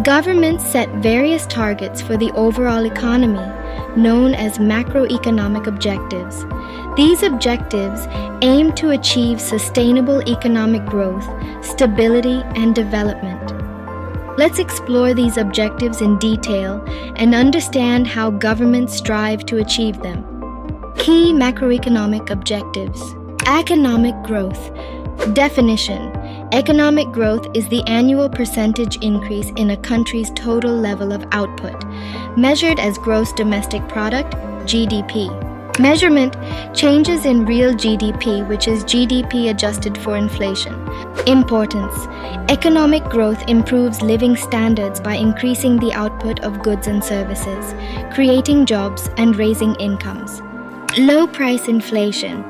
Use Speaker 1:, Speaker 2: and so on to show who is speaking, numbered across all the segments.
Speaker 1: Governments set various targets for the overall economy, known as macroeconomic objectives. These objectives aim to achieve sustainable economic growth, stability, and development. Let's explore these objectives in detail and understand how governments strive to achieve them. Key macroeconomic objectives. Economic growth. Definition. Economic growth is the annual percentage increase in a country's total level of output, measured as gross domestic product, GDP. Measurement. Changes in real GDP, which is GDP adjusted for inflation. Importance. Economic growth improves living standards by increasing the output of goods and services, creating jobs and raising incomes. Low price inflation.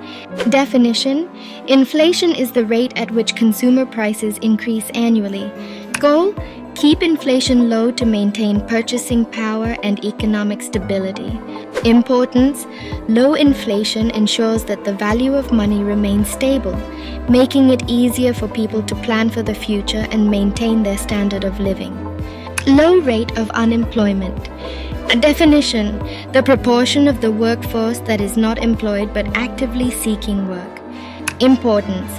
Speaker 1: Definition. Inflation is the rate at which consumer prices increase annually. Goal. Keep inflation low to maintain purchasing power and economic stability. Importance. Low inflation ensures that the value of money remains stable, making it easier for people to plan for the future and maintain their standard of living. Low rate of unemployment. Definition. The proportion of the workforce that is not employed but actively seeking work. Importance.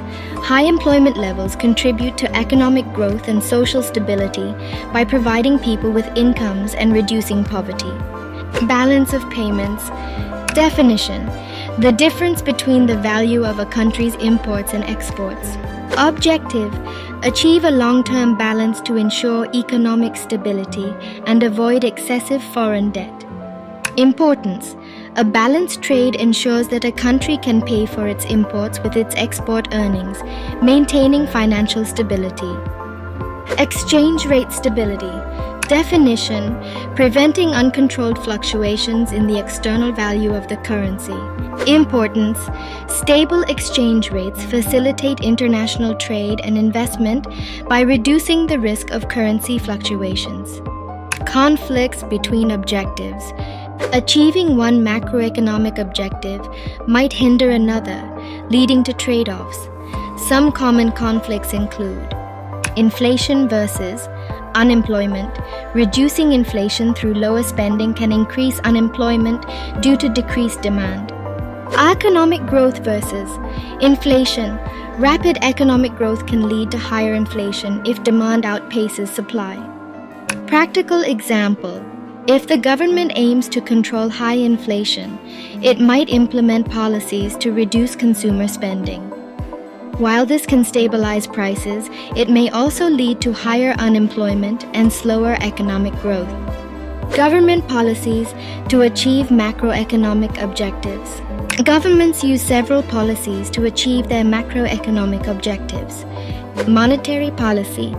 Speaker 1: High employment levels contribute to economic growth and social stability by providing people with incomes and reducing poverty. Balance of payments. Definition. The difference between the value of a country's imports and exports. Objective. Achieve a long-term balance to ensure economic stability and avoid excessive foreign debt. Importance. A balanced trade ensures that a country can pay for its imports with its export earnings, maintaining financial stability. Exchange rate stability. Definition. Preventing uncontrolled fluctuations in the external value of the currency. Importance. Stable exchange rates facilitate international trade and investment by reducing the risk of currency fluctuations. Conflicts between objectives. Achieving one macroeconomic objective might hinder another, leading to trade-offs. Some common conflicts include inflation versus unemployment. Reducing inflation through lower spending can increase unemployment due to decreased demand. Economic growth versus inflation. Rapid economic growth can lead to higher inflation if demand outpaces supply. Practical example. If the government aims to control high inflation, it might implement policies to reduce consumer spending. While this can stabilize prices, it may also lead to higher unemployment and slower economic growth. Government policies to achieve macroeconomic objectives. Governments use several policies to achieve their macroeconomic objectives. Monetary policy.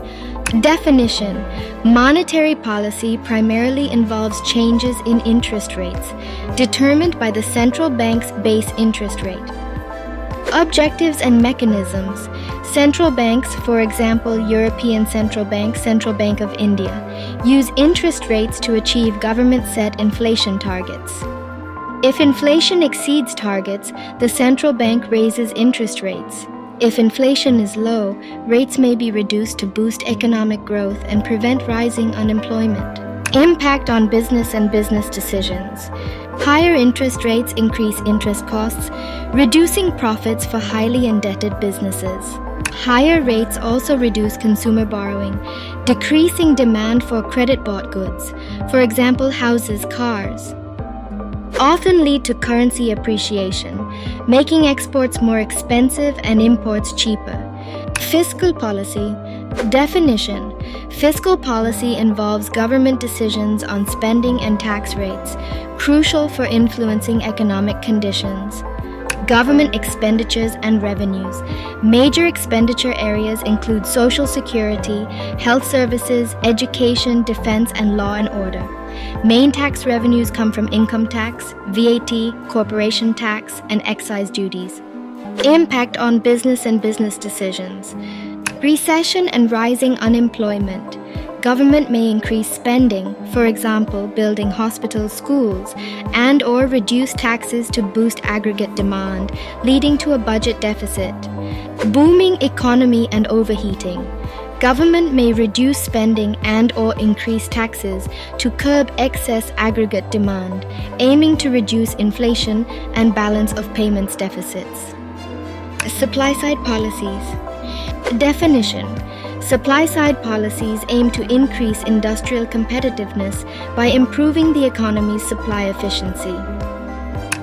Speaker 1: Definition. Monetary policy primarily involves changes in interest rates, determined by the central bank's base interest rate. Objectives and mechanisms. Central banks, for example, European Central Bank, Central Bank of India, use interest rates to achieve government-set inflation targets. If inflation exceeds targets, the central bank raises interest rates. If inflation is low, rates may be reduced to boost economic growth and prevent rising unemployment. Impact on business and business decisions. Higher interest rates increase interest costs, reducing profits for highly indebted businesses. Higher rates also reduce consumer borrowing, decreasing demand for credit-bought goods, for example, houses, cars. Often lead to currency appreciation, making exports more expensive and imports cheaper. Fiscal policy. Definition. Fiscal policy involves government decisions on spending and tax rates, crucial for influencing economic conditions. Government expenditures and revenues. Major expenditure areas include social security, health services, education, defense, and law and order. Main tax revenues come from income tax, VAT, corporation tax, and excise duties. Impact on business and business decisions. Recession and rising unemployment. Government may increase spending, for example, building hospitals, schools, and/or reduce taxes to boost aggregate demand, leading to a budget deficit. Booming economy and overheating. Government may reduce spending and/or increase taxes to curb excess aggregate demand, aiming to reduce inflation and balance of payments deficits. Supply-side policies. Definition. Supply-side policies aim to increase industrial competitiveness by improving the economy's supply efficiency.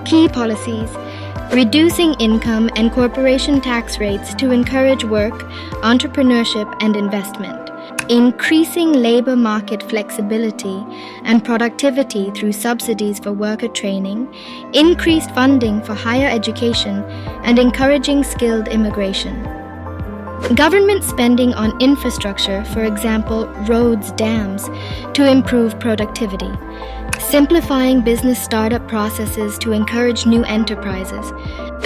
Speaker 1: Key policies. Reducing income and corporation tax rates to encourage work, entrepreneurship, and investment. Increasing labor market flexibility and productivity through subsidies for worker training, increased funding for higher education, and encouraging skilled immigration. Government spending on infrastructure, for example, roads, dams, to improve productivity. Simplifying business startup processes to encourage new enterprises.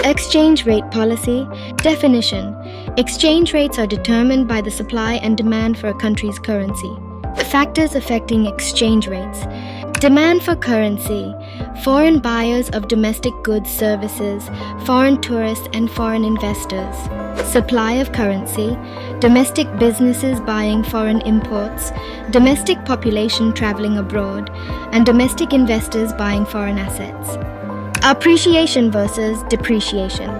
Speaker 1: Exchange rate policy. Definition. Exchange rates are determined by the supply and demand for a country's currency. Factors affecting exchange rates. Demand for currency. Foreign buyers of domestic goods, services, foreign tourists, and foreign investors. Supply of currency. Domestic businesses buying foreign imports, domestic population traveling abroad, and domestic investors buying foreign assets. Appreciation versus depreciation.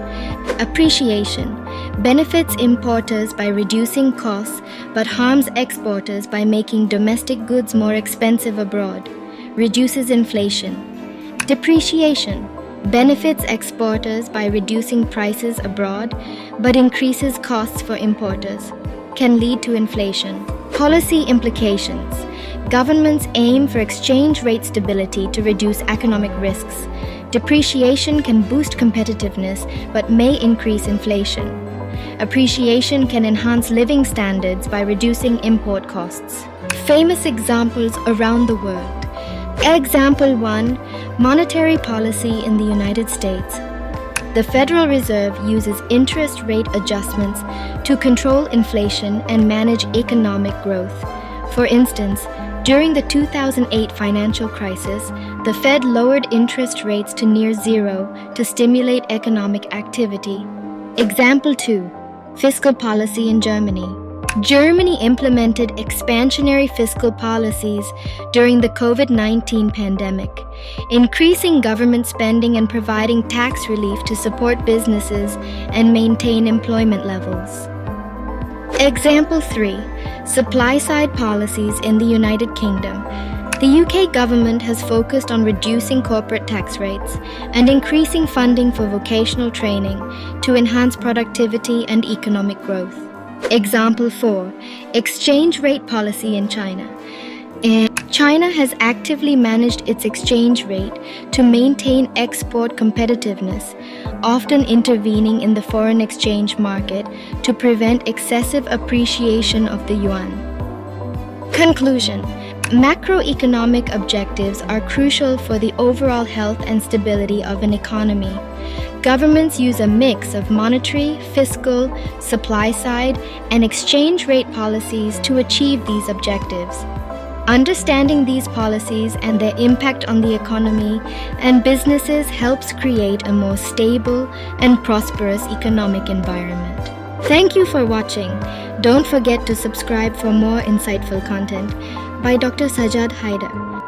Speaker 1: Appreciation benefits importers by reducing costs but harms exporters by making domestic goods more expensive abroad, reduces inflation. Depreciation benefits exporters by reducing prices abroad but increases costs for importers, can lead to inflation. Policy implications. Governments aim for exchange rate stability to reduce economic risks. Depreciation can boost competitiveness but may increase inflation. Appreciation can enhance living standards by reducing import costs. Famous examples around the world. Example 1. Monetary policy in the United States. The Federal Reserve uses interest rate adjustments to control inflation and manage economic growth. For instance, during the 2008 financial crisis, the Fed lowered interest rates to near zero to stimulate economic activity. Example 2. Fiscal policy in Germany. Germany implemented expansionary fiscal policies during the COVID-19 pandemic, increasing government spending and providing tax relief to support businesses and maintain employment levels. Example 3. Supply-side policies in the United Kingdom. The UK government has focused on reducing corporate tax rates and increasing funding for vocational training to enhance productivity and economic growth. Example 4. Exchange rate policy in China. China has actively managed its exchange rate to maintain export competitiveness, often intervening in the foreign exchange market to prevent excessive appreciation of the yuan. Conclusion. Macroeconomic objectives are crucial for the overall health and stability of an economy. Governments use a mix of monetary, fiscal, supply-side, and exchange rate policies to achieve these objectives. Understanding these policies and their impact on the economy and businesses helps create a more stable and prosperous economic environment. Thank you for watching. Don't forget to subscribe for more insightful content by Dr. Sajjad Haider.